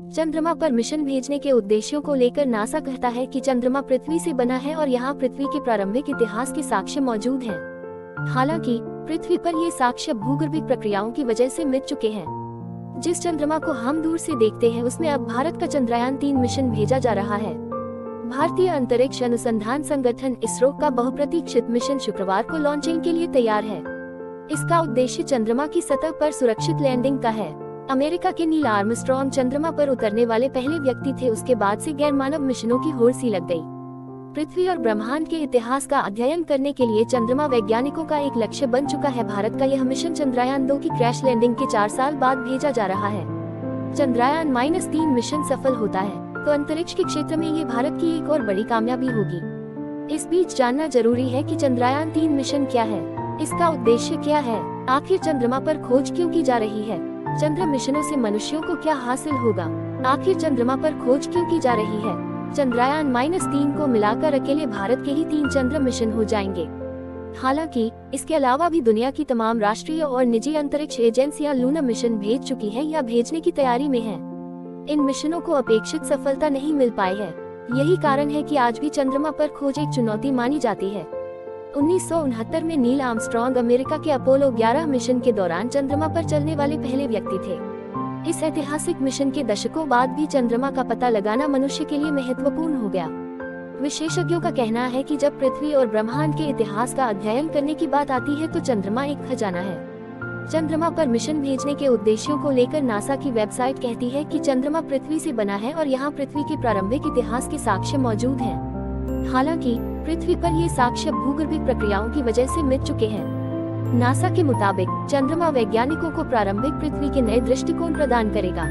चंद्रमा पर मिशन भेजने के उद्देश्यों को लेकर नासा कहता है कि चंद्रमा पृथ्वी से बना है और यहाँ पृथ्वी के प्रारंभिक इतिहास के साक्ष्य मौजूद हैं। हालांकि पृथ्वी पर ये साक्ष्य भूगर्भिक प्रक्रियाओं की वजह से मिट चुके हैं। जिस चंद्रमा को हम दूर से देखते हैं उसमें अब भारत का चंद्रयान-3 मिशन भेजा जा रहा है। भारतीय अंतरिक्ष अनुसंधान संगठन इसरो का बहुप्रतीक्षित मिशन शुक्रवार को लॉन्चिंग के लिए तैयार है। इसका उद्देश्य चंद्रमा की सतह पर सुरक्षित लैंडिंग का है। अमेरिका के नील आर्मस्ट्रॉन्ग चंद्रमा पर उतरने वाले पहले व्यक्ति थे। उसके बाद से गैर मानव मिशनों की होड़ सी लग गई। पृथ्वी और ब्रह्मांड के इतिहास का अध्ययन करने के लिए चंद्रमा वैज्ञानिकों का एक लक्ष्य बन चुका है। भारत का यह मिशन चंद्रयान-2 की क्रैश लैंडिंग के 4 साल बाद भेजा जा रहा है। चंद्रयान-3 मिशन सफल होता है तो अंतरिक्ष के क्षेत्र में ये भारत की एक और बड़ी कामयाबी होगी। इस बीच जानना जरूरी है कि चंद्रयान-3 मिशन क्या है, इसका उद्देश्य क्या है, आखिर चंद्रमा पर खोज क्यों की जा रही है, चंद्र मिशनों से मनुष्यों को क्या हासिल होगा, आखिर चंद्रमा पर खोज क्यों की जा रही है। चंद्रयान-3 को मिलाकर अकेले भारत के ही 3 चंद्र मिशन हो जाएंगे। हालांकि इसके अलावा भी दुनिया की तमाम राष्ट्रीय और निजी अंतरिक्ष एजेंसियां लूना मिशन भेज चुकी हैं या भेजने की तैयारी में हैं। इन मिशनों को अपेक्षित सफलता नहीं मिल पाई है। यही कारण है कि आज भी चंद्रमा पर खोज एक चुनौती मानी जाती है। 1969 में नील आर्मस्ट्रॉन्ग अमेरिका के अपोलो 11 मिशन के दौरान चंद्रमा पर चलने वाले पहले व्यक्ति थे। इस ऐतिहासिक मिशन के दशकों बाद भी चंद्रमा का पता लगाना मनुष्य के लिए महत्वपूर्ण हो गया। विशेषज्ञों का कहना है कि जब पृथ्वी और ब्रह्मांड के इतिहास का अध्ययन करने की बात आती है तो चंद्रमा एक खजाना है। चंद्रमा पर मिशन भेजने के उद्देश्यों को लेकर नासा की वेबसाइट कहती है कि चंद्रमा पृथ्वी से बना है और यहाँ पृथ्वी के प्रारंभिक इतिहास के साक्ष्य मौजूद हैं। हालांकि पृथ्वी पर ये साक्ष्य भूगर्भिक प्रक्रियाओं की वजह से मिट चुके हैं। नासा के मुताबिक चंद्रमा वैज्ञानिकों को प्रारंभिक पृथ्वी के नए दृष्टिकोण प्रदान करेगा।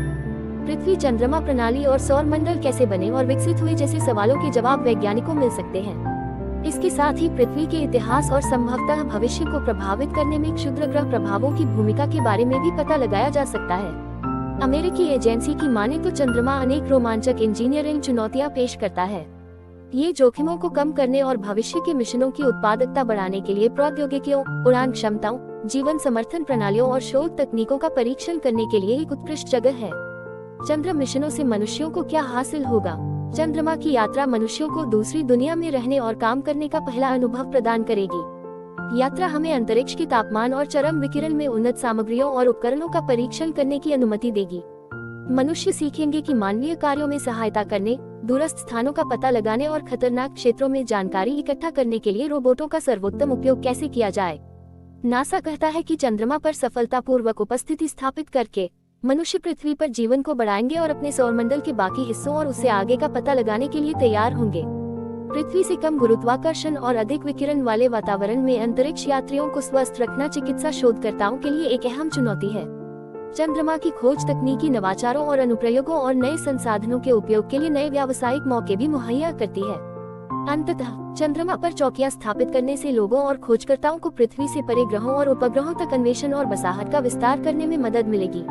पृथ्वी, चंद्रमा प्रणाली और सौर मंडल कैसे बने और विकसित हुए जैसे सवालों के जवाब वैज्ञानिकों मिल सकते हैं। इसके साथ ही पृथ्वी के इतिहास और संभवतः भविष्य को प्रभावित करने में क्षुद्र ग्रह प्रभावों की भूमिका के बारे में भी पता लगाया जा सकता है। अमेरिकी एजेंसी की माने तो चंद्रमा अनेक रोमांचक इंजीनियरिंग चुनौतियां पेश करता है। ये जोखिमों को कम करने और भविष्य के मिशनों की उत्पादकता बढ़ाने के लिए प्रौद्योगिकियों, उड़ान क्षमताओं, जीवन समर्थन प्रणालियों और शोध तकनीकों का परीक्षण करने के लिए एक उत्कृष्ट जगह है। चंद्र मिशनों से मनुष्यों को क्या हासिल होगा? चंद्रमा की यात्रा मनुष्यों को दूसरी दुनिया में रहने और काम करने का पहला अनुभव प्रदान करेगी। यात्रा हमें अंतरिक्ष के तापमान और चरम विकिरण में उन्नत सामग्रियों और उपकरणों का परीक्षण करने की अनुमति देगी। मनुष्य सीखेंगे कि मानवीय कार्यों में सहायता करने, दूरस्थ स्थानों का पता लगाने और खतरनाक क्षेत्रों में जानकारी इकट्ठा करने के लिए रोबोटों का सर्वोत्तम उपयोग कैसे किया जाए। नासा कहता है कि चंद्रमा पर सफलतापूर्वक उपस्थिति स्थापित करके मनुष्य पृथ्वी पर जीवन को बढ़ाएंगे और अपने सौरमंडल के बाकी हिस्सों और उससे आगे का पता लगाने के लिए तैयार होंगे। पृथ्वी से कम गुरुत्वाकर्षण और अधिक विकिरण वाले वातावरण में अंतरिक्ष यात्रियों को स्वस्थ रखना चिकित्सा शोधकर्ताओं के लिए एक अहम चुनौती है। चंद्रमा की खोज तकनीकी नवाचारों और अनुप्रयोगों और नए संसाधनों के उपयोग के लिए नए व्यावसायिक मौके भी मुहैया करती है। अंततः चंद्रमा पर चौकियां स्थापित करने से लोगों और खोजकर्ताओं को पृथ्वी से परे ग्रहों और उपग्रहों तक अन्वेषण और बसाहट का विस्तार करने में मदद मिलेगी।